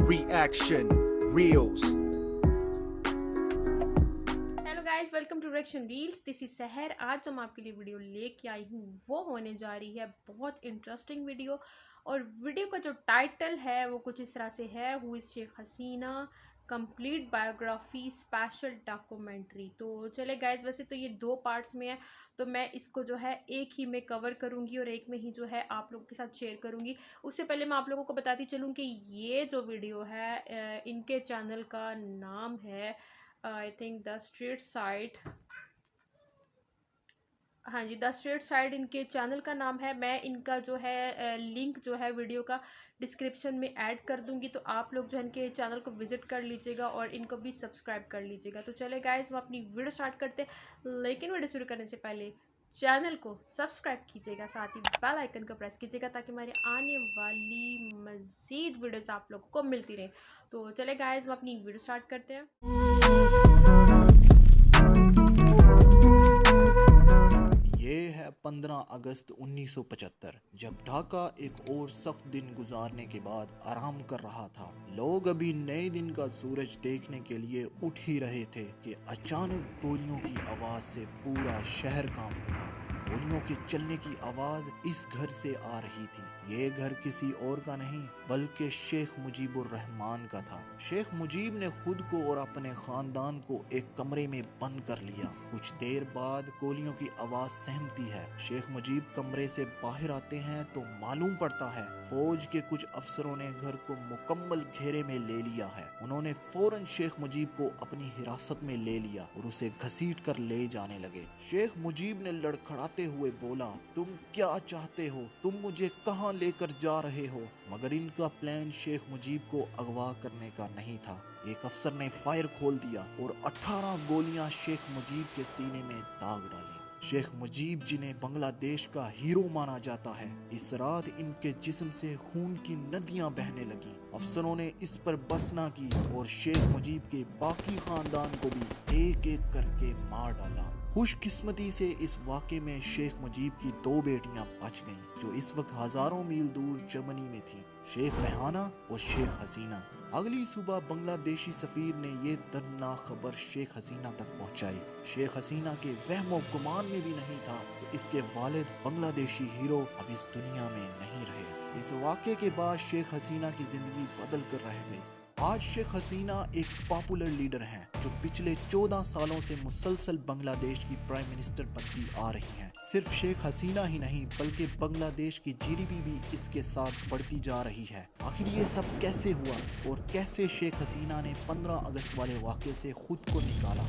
reaction reels. Hello guys, welcome to reaction reels. This is Sahar. आज जो मैं आपके लिए वीडियो लेके आई हूँ वो होने जा रही है बहुत इंटरेस्टिंग वीडियो। और वीडियो का जो टाइटल है वो कुछ इस तरह से है, who is Sheikh Hasina, complete biography special documentary. तो चले गाइस, वैसे तो ये 2 पार्ट्स में है, तो मैं इसको जो है एक ही में कवर करूँगी और एक में ही जो है आप लोगों के साथ शेयर करूँगी। उससे पहले मैं आप लोगों को बताती चलूँ कि ये जो वीडियो है इनके चैनल का नाम है I think the street side. हाँ जी, द स्ट्रीट साइड इनके चैनल का नाम है। मैं इनका जो है लिंक जो है वीडियो का डिस्क्रिप्शन में ऐड कर दूंगी, तो आप लोग जो है इनके चैनल को विजिट कर लीजिएगा और इनको भी सब्सक्राइब कर लीजिएगा। तो चले गाइस, हम अपनी वीडियो स्टार्ट करते हैं, लेकिन वीडियो शुरू करने से पहले चैनल को सब्सक्राइब कीजिएगा, साथ ही बेल आइकन को प्रेस कीजिएगा ताकि हमारे आने वाली मज़ीद वीडियोस आप लोगों को मिलती रहे। तो चले गाइस, हम अपनी वीडियो स्टार्ट करते हैं। ये है 15 अगस्त 1975, जब ढाका एक और सख्त दिन गुजारने के बाद आराम कर रहा था। लोग अभी नए दिन का सूरज देखने के लिए उठ ही रहे थे कि अचानक गोलियों की आवाज से पूरा शहर कांप उठा। गोलियों के चलने की आवाज इस घर से आ रही थी। ये घर किसी और का नहीं बल्कि शेख मुजीबुर रहमान का था। शेख मुजीब ने खुद को और अपने खानदान को एक कमरे में बंद कर लिया। कुछ देर बाद गोलियों की आवाज सहमती है। शेख मुजीब कमरे से बाहर आते हैं तो मालूम पड़ता है फौज के कुछ अफसरों ने घर को मुकम्मल घेरे में ले लिया है। उन्होंने फौरन शेख मुजीब को अपनी हिरासत में ले लिया और उसे घसीट कर ले जाने लगे। शेख मुजीब ने लड़खड़ाते हुए बोला, तुम क्या चाहते हो? तुम मुझे कहां लेकर जा रहे हो? मगर इनका प्लान शेख मुजीब को अगवा करने का नहीं था। एक अफसर ने फायर खोल दिया और 18 गोलियां शेख मुजीब के सीने में दाग डाली। शेख मुजीब, जिन्हें बांग्लादेश का हीरो माना जाता है, इस रात इनके जिस्म से खून की नदियां बहने लगी। अफसरों ने इस पर बस ना की और शेख मुजीब के बाकी खानदान को भी एक एक करके मार डाला। खुशकिस्मती से इस वाक़े में शेख मुजीब की 2 बेटियां बच गईं, जो इस वक्त हजारों मील दूर जर्मनी में थी, शेख रेहाना और शेख हसीना। अगली सुबह बांग्लादेशी सफीर ने ये दर्दनाक खबर शेख हसीना तक पहुंचाई। शेख हसीना के वहमो गुमान में भी नहीं था कि इसके वालिद बांग्लादेशी हीरो अब इस दुनिया में नहीं रहे। इस वाक़े के बाद शेख हसीना की जिंदगी बदल कर रह गई। आज शेख हसीना एक पॉपुलर लीडर हैं, जो पिछले 14 सालों से मुसलसल बांग्लादेश की प्राइम मिनिस्टर बनती आ रही हैं। सिर्फ शेख हसीना ही नहीं बल्कि बांग्लादेश की जीडीपी भी इसके साथ बढ़ती जा रही है। आखिर ये सब कैसे हुआ और कैसे शेख हसीना ने 15 अगस्त वाले वाक़े से खुद को निकाला?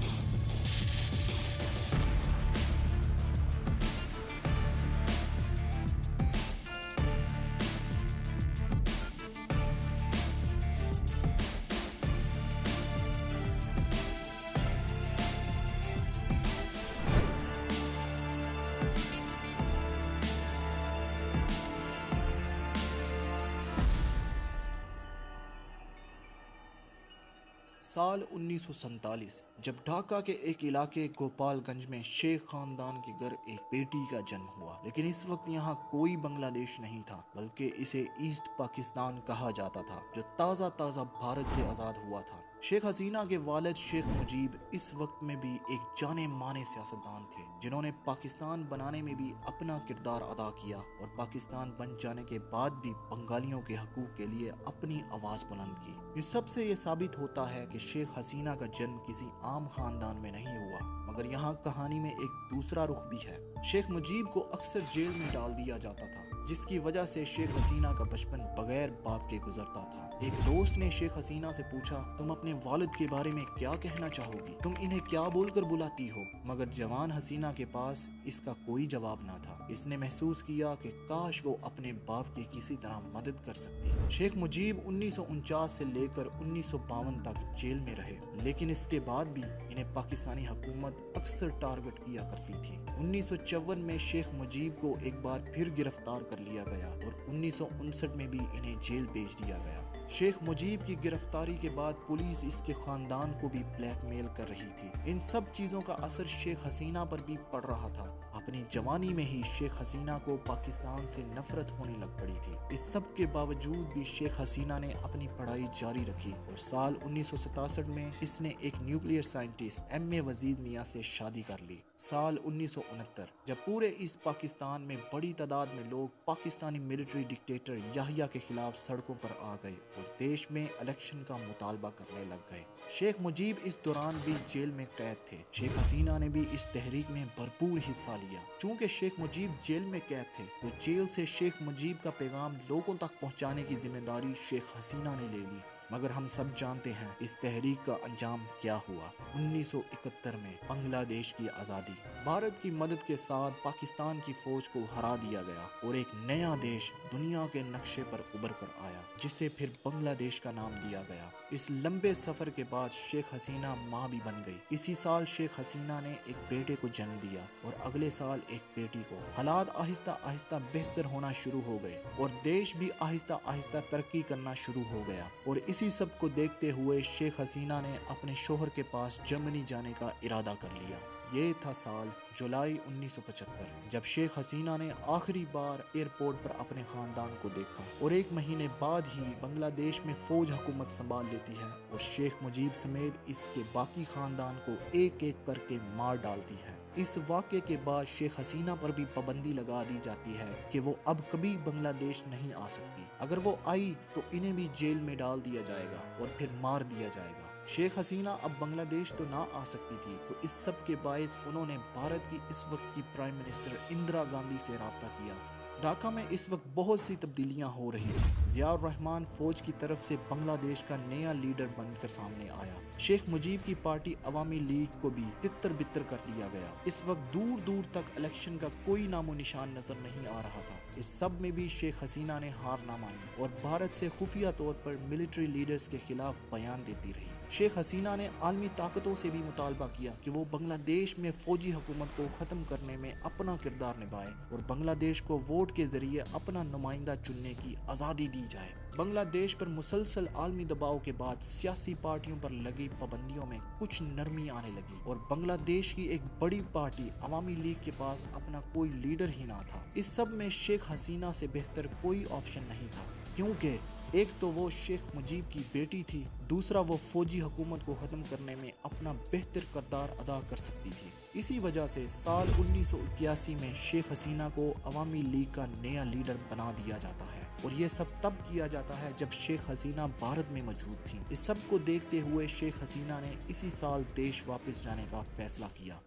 साल 1947, जब ढाका के एक इलाके गोपालगंज में शेख खानदान के घर एक बेटी का जन्म हुआ। लेकिन इस वक्त यहाँ कोई बांग्लादेश नहीं था, बल्कि इसे ईस्ट पाकिस्तान कहा जाता था, जो ताज़ा ताज़ा भारत से आज़ाद हुआ था। शेख हसीना के वालिद शेख मुजीब इस वक्त में भी एक जाने माने सियासतदान थे, जिन्होंने पाकिस्तान बनाने में भी अपना किरदार अदा किया और पाकिस्तान बन जाने के बाद भी बंगालियों के हकूक के लिए अपनी आवाज़ बुलंद की। इस सब से ये साबित होता है कि शेख हसीना का जन्म किसी आम खानदान में नहीं हुआ, मगर यहाँ कहानी में एक दूसरा रुख भी है। शेख मुजीब को अक्सर जेल में डाल दिया जाता था, जिसकी वजह से शेख हसीना का बचपन बगैर बाप के गुजरता था। एक दोस्त ने शेख हसीना से पूछा, तुम अपने वालिद के बारे में क्या कहना चाहोगी? तुम इन्हें क्या बोलकर बुलाती हो? मगर जवान हसीना के पास इसका कोई जवाब ना था। इसने महसूस किया कि काश वो अपने बाप की किसी तरह मदद कर सकती। शेख मुजीब 1949 से लेकर 1952 तक जेल में रहे, लेकिन इसके बाद भी इन्हें पाकिस्तानी हुकूमत अक्सर टारगेट किया करती थी। 1954 में शेख मुजीब को एक बार फिर गिरफ्तार कर लिया गया और 1959 में भी इन्हें जेल भेज दिया गया। शेख मुजीब की गिरफ्तारी के बाद पुलिस इसके खानदान को भी ब्लैकमेल कर रही थी। इन सब चीजों का असर शेख हसीना पर भी पड़ रहा था। अपनी जवानी में ही शेख हसीना को पाकिस्तान से नफरत होने लग पड़ी थी। इस सब के बावजूद भी शेख हसीना ने अपनी पढ़ाई जारी रखी और साल 1967 में इसने एक न्यूक्लियर साइंटिस्ट एम.ए. वजीद मियाँ से शादी कर ली। साल 1969 जब पूरे इस पाकिस्तान में बड़ी तादाद में लोग पाकिस्तानी मिलिट्री डिक्टेटर याहिया के खिलाफ सड़कों पर आ गए और देश में इलेक्शन का मुतालबा करने लग गए। शेख मुजीब इस दौरान भी जेल में कैद थे। शेख हसीना ने भी इस तहरीक में भरपूर हिस्सा लिया। चूँकि शेख मुजीब जेल में कैद थे तो जेल से शेख मुजीब का पैगाम लोगों तक पहुँचाने की जिम्मेदारी शेख हसीना ने ले ली। मगर हम सब जानते हैं इस तहरीक का अंजाम क्या हुआ। 1971 में बांग्लादेश की आज़ादी, भारत की मदद के साथ पाकिस्तान की फौज को हरा दिया गया और एक नया देश दुनिया के नक्शे पर उभर कर आया जिसे फिर बांग्लादेश का नाम दिया गया। इस लंबे सफर के बाद शेख हसीना माँ भी बन गई। इसी साल शेख हसीना ने एक बेटे को जन्म दिया और अगले साल एक बेटी को। हालात आहिस्ता आहिस्ता बेहतर होना शुरू हो गए और देश भी आहिस्ता आहिस्ता तरक्की करना शुरू हो गया। और इसी सब को देखते हुए शेख हसीना ने अपने शोहर के पास जर्मनी जाने का इरादा कर लिया। ये था साल जुलाई 1975 जब शेख हसीना ने आखिरी बार एयरपोर्ट पर अपने खानदान को देखा और एक महीने बाद ही बांग्लादेश में फौज हुकूमत संभाल लेती है और शेख मुजीब समेत इसके बाकी खानदान को एक एक करके मार डालती है। इस वाक़े के बाद शेख हसीना पर भी पाबंदी लगा दी जाती है कि वो अब कभी बांग्लादेश नहीं आ सकती। अगर वो आई तो इन्हें भी जेल में डाल दिया जाएगा और फिर मार दिया जाएगा। शेख हसीना अब बांग्लादेश तो ना आ सकती थी तो इस सब के बायस उन्होंने भारत की इस वक्त की प्राइम मिनिस्टर इंदिरा गांधी से रब्ता किया। ढाका में इस वक्त बहुत सी तब्दीलियां हो रही हैं। ज़ियाउर रहमान फौज की तरफ से बांग्लादेश का नया लीडर बनकर सामने आया। शेख मुजीब की पार्टी अवामी लीग को भी तितर बितर कर दिया गया। इस वक्त दूर दूर तक इलेक्शन का कोई नामो निशान नजर नहीं आ रहा था। इस सब में भी शेख हसीना ने हार ना मानी और भारत से खुफिया तौर पर मिलिट्री लीडर्स के खिलाफ बयान देती रही। शेख हसीना ने आलमी ताकतों से भी मुतालबा किया कि वो बांग्लादेश में फौजी हुकूमत को ख़त्म करने में अपना किरदार निभाए और बांग्लादेश को वोट के जरिए अपना नुमाइंदा चुनने की आज़ादी दी जाए। बांग्लादेश पर मुसलसल आलमी दबाव के बाद सियासी पार्टियों पर लगी पाबंदियों में कुछ नरमी आने लगी और बांग्लादेश की एक बड़ी पार्टी अवामी लीग के पास अपना कोई लीडर ही ना था। इस सब में शेख हसीना से बेहतर कोई ऑप्शन नहीं था, क्योंकि एक तो वो शेख मुजीब की बेटी थी, दूसरा वो फौजी हुकूमत को ख़त्म करने में अपना बेहतर किरदार अदा कर सकती थी। इसी वजह से साल 1981 में शेख हसीना को अवामी लीग का नया लीडर बना दिया जाता है और ये सब तब किया जाता है जब शेख हसीना भारत में मौजूद थी। इस सब को देखते हुए शेख हसीना ने इसी साल देश वापस जाने का फैसला किया।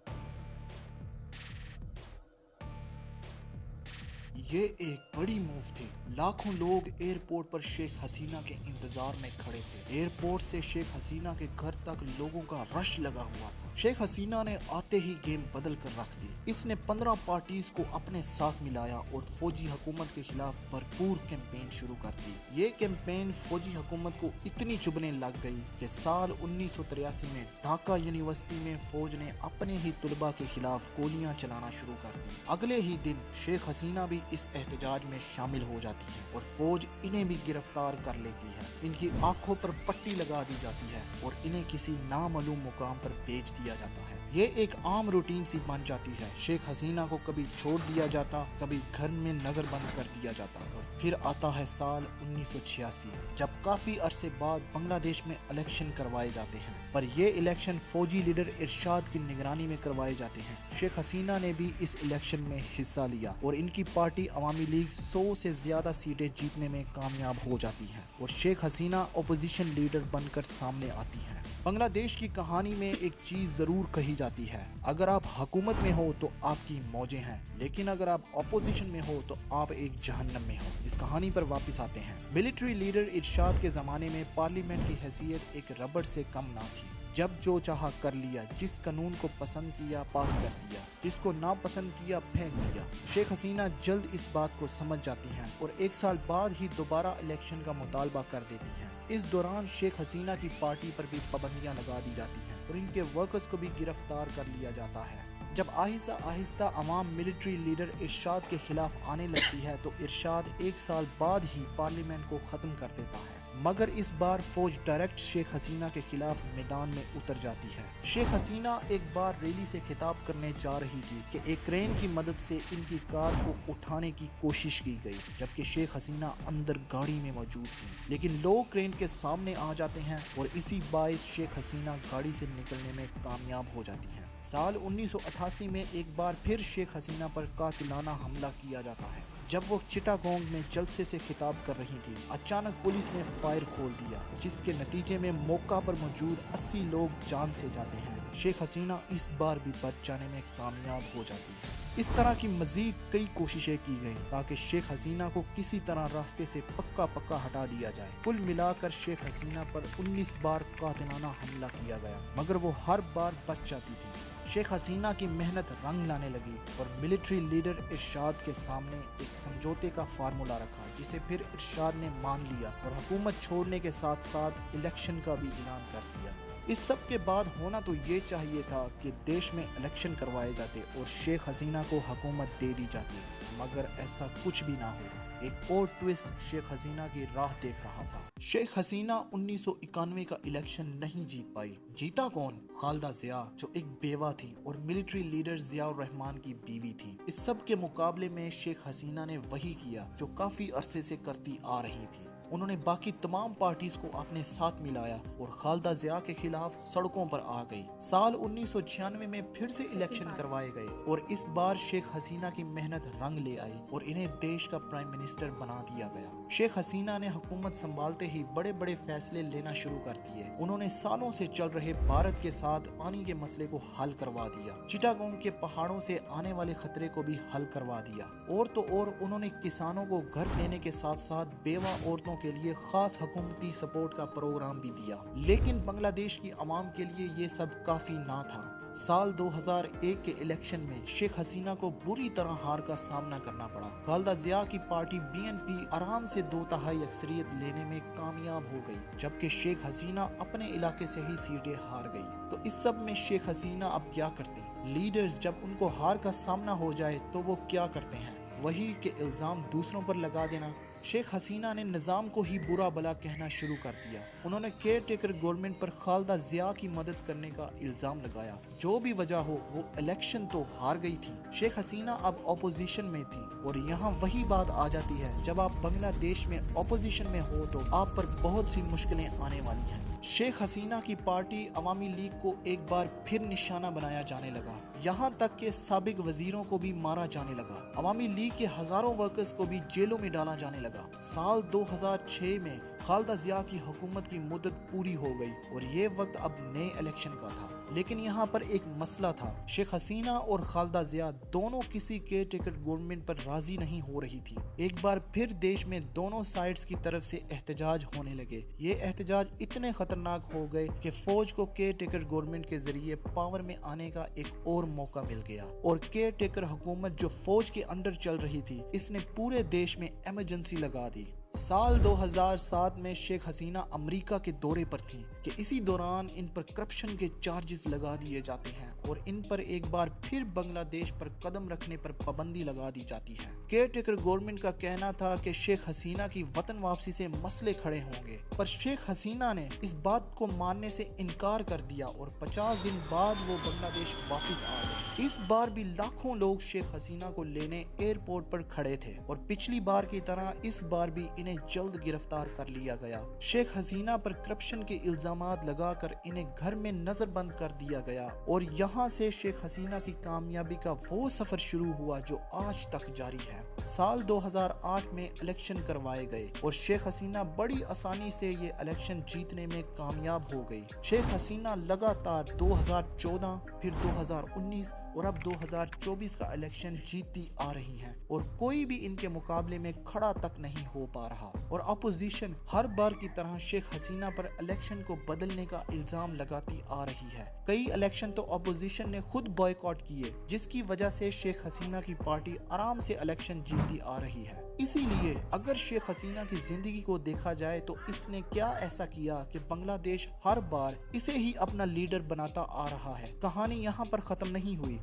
ये एक बड़ी मूव थी। लाखों लोग एयरपोर्ट पर शेख हसीना के इंतजार में खड़े थे। एयरपोर्ट से शेख हसीना के घर तक लोगों का रश लगा हुआ था। शेख हसीना ने आते ही गेम बदल कर रख दी। इसने 15 पार्टीज को अपने साथ मिलाया और फौजी हुकूमत के खिलाफ भरपूर कैंपेन शुरू कर दी। ये कैंपेन फौजी हुकूमत को इतनी चुभने लग गई कि साल 1983 में ढाका यूनिवर्सिटी में फौज ने अपने ही तुलबा के खिलाफ गोलियां चलाना शुरू कर दी। अगले ही दिन शेख हसीना भी इस एहतजाज में शामिल हो जाती है और फौज इन्हें भी गिरफ्तार कर लेती है। इनकी आंखों पर पट्टी लगा दी जाती है और इन्हें किसी नामालूम मुकाम पर भेज दिया जाता है। ये एक आम रूटीन सी बन जाती है। शेख हसीना को कभी छोड़ दिया जाता, कभी घर में नजरबंद कर दिया जाता। और फिर आता है साल 1986 जब काफी अरसे बाद बांग्लादेश में इलेक्शन करवाए जाते हैं, पर ये इलेक्शन फौजी लीडर इरशाद की निगरानी में करवाए जाते हैं। शेख हसीना ने भी इस इलेक्शन में हिस्सा लिया और इनकी पार्टी अवामी लीग 100 से ज्यादा सीटें जीतने में कामयाब हो जाती है और शेख हसीना ओपोजिशन लीडर बनकर सामने आती है। बांग्लादेश की कहानी में एक चीज जरूर कही जाती है, अगर आप हुकूमत में हो तो आपकी मौजें हैं, लेकिन अगर आप अपोजिशन में हो तो आप एक जहन्नम में हो। इस कहानी पर वापस आते हैं। मिलिट्री लीडर इरशाद के जमाने में पार्लियामेंट की हैसियत एक रबड़ से कम ना थी। जब जो चाहा कर लिया, जिस कानून को पसंद किया पास कर दिया, जिसको ना पसंद किया फेंक दिया। शेख हसीना जल्द इस बात को समझ जाती हैं और 1 साल बाद ही दोबारा इलेक्शन का मुतालबा कर देती हैं। इस दौरान शेख हसीना की पार्टी पर भी पाबंदियां लगा दी जाती हैं और इनके वर्कर्स को भी गिरफ्तार कर लिया जाता है। जब आहिस्ता आहिस्ता अवाम मिलिट्री लीडर इरशाद के खिलाफ आने लगती है तो इरशाद 1 साल बाद ही पार्लियामेंट को ख़त्म कर देता है मगर इस बार फौज डायरेक्ट शेख हसीना के खिलाफ मैदान में उतर जाती है। शेख हसीना एक बार रैली से खिताब करने जा रही थी कि एक क्रेन की मदद से इनकी कार को उठाने की कोशिश की गई, जबकि शेख हसीना अंदर गाड़ी में मौजूद थी। लेकिन लोग क्रेन के सामने आ जाते हैं और इसी बाइस शेख हसीना गाड़ी से निकलने में कामयाब हो जाती हैं। साल 1988 में एक बार फिर शेख हसीना पर कातिलाना हमला किया जाता है। जब वो चिटागोंग में जलसे से खिताब कर रही थी, अचानक पुलिस ने फायर खोल दिया, जिसके नतीजे में मौका पर मौजूद 80 लोग जान से जाते हैं। शेख हसीना इस बार भी बच जाने में कामयाब हो जाती है। इस तरह की मजीद कई कोशिशें की गई ताकि शेख हसीना को किसी तरह रास्ते से पक्का हटा दिया जाए। कुल मिलाकर शेख हसीना पर 19 बार कातिलाना हमला किया गया, मगर वो हर बार बच जाती थी। शेख हसीना की मेहनत रंग लाने लगी और मिलिट्री लीडर इरशाद के सामने एक समझौते का फार्मूला रखा, जिसे फिर इरशाद ने मान लिया और हुकूमत छोड़ने के साथ साथ इलेक्शन का भी ऐलान कर दिया। इस सब के बाद होना तो ये चाहिए था कि देश में इलेक्शन करवाए जाते और शेख हसीना को हुकूमत दे दी जाती, मगर ऐसा कुछ भी ना हो। एक और ट्विस्ट शेख हसीना की राह देख रहा था। शेख हसीना 1991 का इलेक्शन नहीं जीत पाई। जीता कौन? खालिदा जिया, जो एक बेवा थी और मिलिट्री लीडर जियाउर रहमान की बीवी थी। इस सब के मुकाबले में शेख हसीना ने वही किया जो काफी अरसे से करती आ रही थी। उन्होंने बाकी तमाम पार्टीज को अपने साथ मिलाया और खालिदा जिया के खिलाफ सड़कों पर आ गई। साल 1996 में फिर से इलेक्शन करवाए गए और इस बार शेख हसीना की मेहनत रंग ले आई और इन्हें देश का प्राइम मिनिस्टर बना दिया गया। शेख हसीना ने हुकूमत संभालते ही बड़े बड़े फैसले लेना शुरू कर दिए। उन्होंने सालों से चल रहे भारत के साथ पानी के मसले को हल करवा दिया। चिटागोंग के पहाड़ों से आने वाले खतरे को भी हल करवा दिया। और तो और उन्होंने किसानों को घर देने के साथ साथ बेवा औरतों के लिए खास हुकूमती सपोर्ट का प्रोग्राम भी दिया। लेकिन बांग्लादेश की आवाम के लिए ये सब काफी ना था। साल 2001 के इलेक्शन में शेख हसीना को बुरी तरह हार का सामना करना पड़ा। खालिदा जिया की पार्टी बीएनपी आराम से 2/3 अक्सरियत लेने में कामयाब हो गई, जबकि शेख हसीना अपने इलाके से ही सीटें हार गई। तो इस सब में शेख हसीना अब क्या करती? लीडर्स जब उनको हार का सामना हो जाए तो वो क्या करते हैं? वही के इल्जाम दूसरों पर लगा देना। शेख हसीना ने निज़ाम को ही बुरा भला कहना शुरू कर दिया। उन्होंने केयर टेकर गवर्नमेंट पर खालिदा जिया की मदद करने का इल्जाम लगाया। जो भी वजह हो, वो इलेक्शन तो हार गई थी। शेख हसीना अब ऑपोजिशन में थी और यहाँ वही बात आ जाती है, जब आप बांग्लादेश में ऑपोजिशन में हो तो आप पर बहुत सी मुश्किलें आने वाली हैं। शेख हसीना की पार्टी अवामी लीग को एक बार फिर निशाना बनाया जाने लगा। यहाँ तक के साबिक वजीरों को भी मारा जाने लगा। अवामी लीग के हजारों वर्कर्स को भी जेलों में डाला जाने लगा। साल 2006 में खालिदा जिया की हुकूमत की मुद्दत पूरी हो गई और ये वक्त अब नए इलेक्शन का था। लेकिन यहाँ पर एक मसला था। शेख हसीना और खालिदा जिया दोनों किसी केयर टेकर गवर्नमेंट पर राजी नहीं हो रही थी। एक बार फिर देश में दोनों साइड्स की तरफ से एहतजाज होने लगे। ये एहतजाज इतने खतरनाक हो गए कि फौज को केयर टेकर गवर्नमेंट के जरिए पावर में आने का एक और मौका मिल गया और केयर टेकर हुकूमत जो फौज के अंडर चल रही थी, इसने पूरे देश में इमरजेंसी लगा दी। साल 2007 में शेख हसीना अमेरिका के दौरे पर थी कि इसी दौरान इन पर करप्शन के चार्जेस लगा दिए जाते हैं और इन पर एक बार फिर बांग्लादेश पर कदम रखने पर पाबंदी लगा दी जाती है। केयर टेकर गवर्नमेंट का कहना था कि शेख हसीना की वतन वापसी से मसले खड़े होंगे, पर शेख हसीना ने इस बात को मानने से इनकार कर दिया और 50 दिन बाद वो बांग्लादेश वापस आ गए। इस बार भी लाखों लोग शेख हसीना को लेने एयरपोर्ट पर खड़े थे और पिछली बार की तरह इस बार भी इन्हें जल्द गिरफ्तार कर लिया गया। शेख हसीना पर करप्शन के इल्जामात लगाकर इन्हें घर में नजरबंद कर दिया गया और यहाँ से शेख हसीना की कामयाबी का वो सफर शुरू हुआ जो आज तक जारी है। साल 2008 में इलेक्शन करवाए गए और शेख हसीना बड़ी आसानी से ये इलेक्शन जीतने में कामयाब हो गई। शेख हसीना लगातार 2014, फिर 2019 और अब 2024 का इलेक्शन जीतती आ रही हैं और कोई भी इनके मुकाबले में खड़ा तक नहीं हो पा रहा और अपोजिशन हर बार की तरह शेख हसीना पर इलेक्शन को बदलने का इल्जाम लगाती आ रही है। कई इलेक्शन तो अपोजिशन ने खुद बॉयकॉट किए, जिसकी वजह से शेख हसीना की पार्टी आराम से इलेक्शन जीतती आ रही है। इसीलिए अगर शेख हसीना की जिंदगी को देखा जाए तो इसने क्या ऐसा किया कि बांग्लादेश हर बार इसे ही अपना लीडर बनाता आ रहा है। कहानी यहाँ पर खत्म नहीं हुई।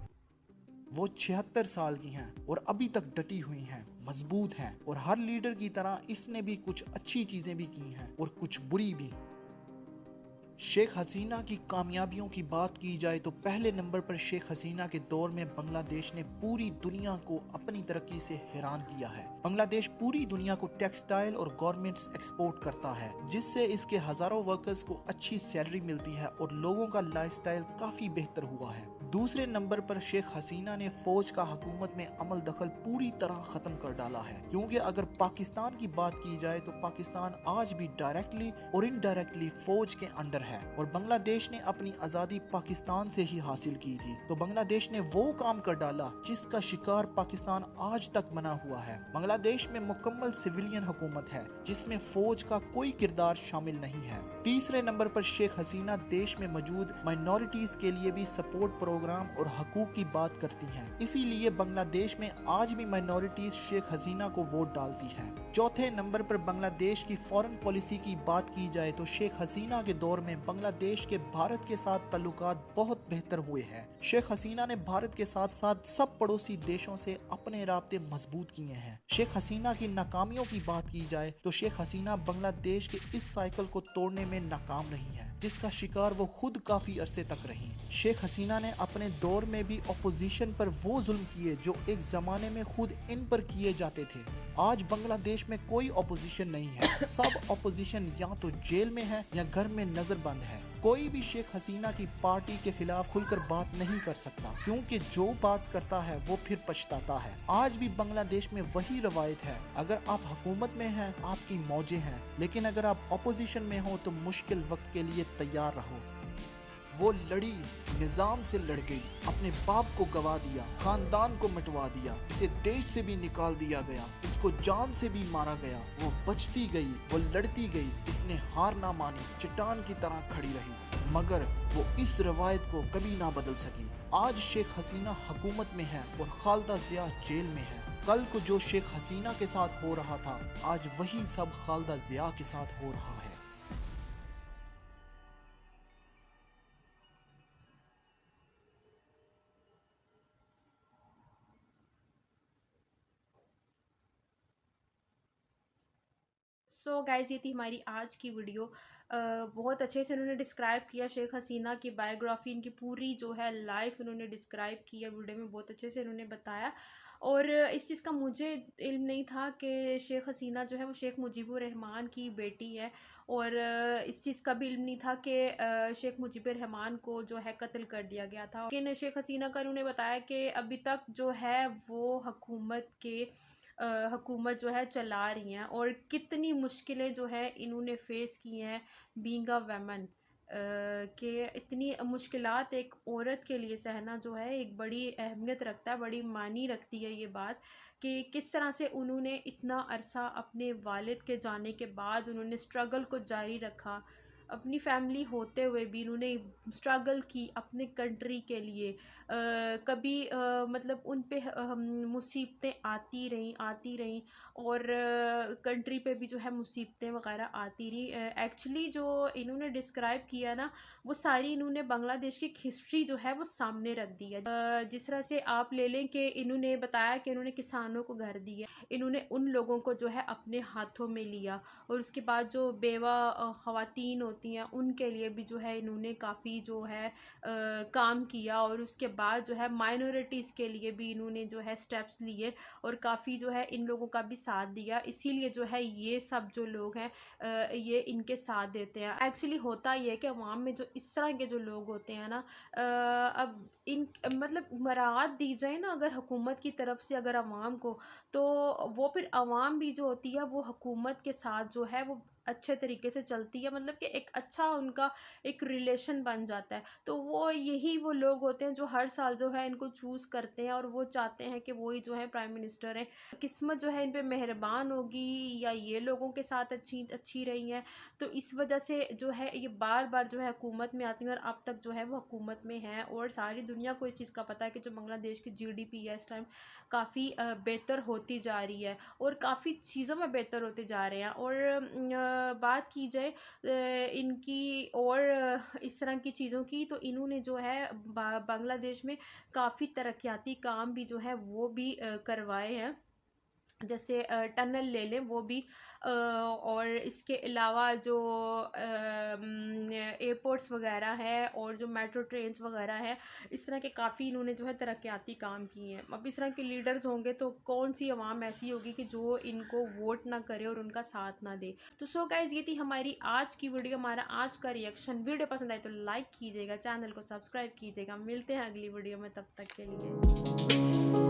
वो 76 साल की हैं और अभी तक डटी हुई हैं, मजबूत हैं और हर लीडर की तरह इसने भी कुछ अच्छी चीजें भी की हैं और कुछ बुरी भी। शेख हसीना की कामयाबियों की बात की जाए तो पहले नंबर पर शेख हसीना के दौर में बांग्लादेश ने पूरी दुनिया को अपनी तरक्की से हैरान किया है। बांग्लादेश पूरी दुनिया को टेक्सटाइल और गारमेंट्स एक्सपोर्ट करता है, जिससे इसके हजारों वर्कर्स को अच्छी सैलरी मिलती है और लोगों का लाइफस्टाइल काफी बेहतर हुआ है। दूसरे नंबर पर शेख हसीना ने फौज का हुकूमत में अमल दखल पूरी तरह खत्म कर डाला है, क्योंकि अगर पाकिस्तान की बात की जाए तो पाकिस्तान आज भी डायरेक्टली और इनडायरेक्टली फौज के अंडर है और बांग्लादेश ने अपनी आजादी पाकिस्तान से ही हासिल की थी। तो बांग्लादेश ने वो काम कर डाला जिसका शिकार पाकिस्तान आज तक बना हुआ है। बांग्लादेश में मुकम्मल सिविलियन हुकूमत है जिसमें फौज का कोई किरदार शामिल नहीं है। तीसरे नंबर पर शेख हसीना देश में मौजूद माइनॉरिटीज के लिए भी सपोर्ट प्रोग्राम और हकूक की बात करती हैं। इसीलिए बांग्लादेश में आज भी माइनॉरिटीज शेख हसीना को वोट डालती है। चौथे नंबर पर बांग्लादेश की फॉरेन पॉलिसी की बात की जाए तो शेख हसीना के दौर में बांग्लादेश के भारत के साथ ताल्लुकात बहुत बेहतर हुए हैं। शेख हसीना ने भारत के साथ साथ सब पड़ोसी देशों से अपने राब्ते मजबूत किए हैं। शेख हसीना की नाकामियों की बात की जाए तो शेख हसीना बांग्लादेश के इस साइकिल को तोड़ने में नाकाम रही है, जिसका शिकार वो खुद काफी अरसे तक रही। शेख हसीना ने अपने दौर में भी अपोजिशन पर वो जुल्म किए जो एक जमाने में खुद इन पर किए जाते थे। आज बांग्लादेश में कोई अपोजिशन नहीं है, सब अपोजिशन या तो जेल में है या घर में नजरबंद है। कोई भी शेख हसीना की पार्टी के खिलाफ खुलकर बात नहीं कर सकता, क्योंकि जो बात करता है वो फिर पछताता है। आज भी बांग्लादेश में वही रवायत है, अगर आप हुकूमत में हैं आपकी मौजें हैं, लेकिन अगर आप अपोजिशन में हो तो मुश्किल वक्त के लिए तैयार रहो। वो लड़ी, निजाम से लड़ गई, अपने बाप को गवा दिया, खानदान को मिटवा दिया, इसे देश से भी निकाल दिया गया, इसको जान से भी मारा गया। वो बचती गई, वो लड़ती गई, इसने हार ना मानी, चट्टान की तरह खड़ी रही, मगर वो इस रवायत को कभी ना बदल सकी। आज शेख हसीना हुकूमत में है और खालिदा जिया जेल में है। कल को जो शेख हसीना के साथ हो रहा था, आज वही सब खालिदा जिया के साथ हो रहा है। सो गाइज, ये थी हमारी आज की वीडियो। बहुत अच्छे से इन्होंने डिस्क्राइब किया शेख हसीना की बायोग्राफी, इनकी पूरी जो है लाइफ इन्होंने डिस्क्राइब किया वीडियो में, बहुत अच्छे से इन्होंने बताया। और इस चीज़ का मुझे इल्म नहीं था कि शेख हसीना जो है वो शेख मुजीबुर रहमान की बेटी है, और इस चीज़ का भी इल्म नहीं था कि शेख मुजीबुर रहमान को जो है कत्ल कर दिया गया था। लेकिन शेख हसीना का उन्होंने बताया कि अभी तक जो है वो हुकूमत जो है चला रही हैं, और कितनी मुश्किलें जो है इन्होंने फ़ेस की हैं बीइंग अ वुमन, कि इतनी मुश्किलात एक औरत के लिए सहना जो है एक बड़ी अहमियत रखता है, बड़ी मानी रखती है ये बात, कि किस तरह से उन्होंने इतना अरसा अपने वालिद के जाने के बाद उन्होंने स्ट्रगल को जारी रखा। अपनी फैमिली होते हुए भी इन्होंने स्ट्रगल की अपने कंट्री के लिए। कभी मतलब उन पे मुसीबतें आती रहीं, और कंट्री पे भी जो है मुसीबतें वगैरह आती रही। एक्चुअली जो इन्होंने डिस्क्राइब किया ना, वो सारी इन्होंने बांग्लादेश की हिस्ट्री जो है वो सामने रख दी है। जिस तरह से आप ले लें कि इन्होंने बताया कि इन्होंने किसानों को घर दिया, इन्होंने उन लोगों को जो है अपने हाथों में लिया, और उसके बाद जो बेवा ख़वातीन होती हैं उनके लिए भी जो है इन्होंने काफ़ी जो है काम किया, और उसके बाद जो है माइनॉरिटीज़ के लिए भी इन्होंने जो है स्टेप्स लिए, और काफ़ी जो है इन लोगों का भी साथ दिया। इसीलिए जो है ये सब जो लोग हैं ये इनके साथ देते हैं। एक्चुअली होता ये है कि अवाम में जो इस तरह के जो लोग होते हैं ना, अब इन मतलब मराद दी जाए ना अगर हुकूमत की तरफ से अगर अवाम को, तो वो फिर अवाम भी जो होती है वो हुकूमत के साथ जो है वो अच्छे तरीके से चलती है, मतलब कि एक अच्छा उनका एक रिलेशन बन जाता है। तो वो लोग होते हैं जो हर साल जो है इनको चूज़ करते हैं, और वो चाहते हैं कि वही जो है प्राइम मिनिस्टर हैं। किस्मत जो है इन पे मेहरबान होगी, या ये लोगों के साथ अच्छी रही हैं, तो इस वजह से जो है ये बार बार जो है हुकूमत में आती हैं, और अब तक जो है वो हुकूमत में हैं। और सारी दुनिया को इस चीज़ का पता है कि जो बांग्लादेश की GDP है इस टाइम काफ़ी बेहतर होती जा रही है, और काफ़ी चीज़ों में बेहतर होते जा रहे हैं। और बात की जाए इनकी और इस तरह की चीज़ों की, तो इन्होंने जो है बांग्लादेश में काफ़ी तरक्याती काम भी जो है वो भी करवाए हैं। जैसे टनल ले लें वो भी, और इसके अलावा जो एयरपोर्ट्स वगैरह है और जो मेट्रो ट्रेन्स वगैरह है, इस तरह के काफ़ी इन्होंने जो है तरक्याती काम किए हैं। अब इस तरह के लीडर्स होंगे तो कौन सी आवाम ऐसी होगी कि जो इनको वोट ना करे और उनका साथ ना दे। तो सो गाइज़, ये थी हमारी आज की वीडियो, हमारा आज का रिएक्शन। वीडियो पसंद आए तो लाइक कीजिएगा, चैनल को सब्सक्राइब कीजिएगा। मिलते हैं अगली वीडियो में, तब तक के लिए।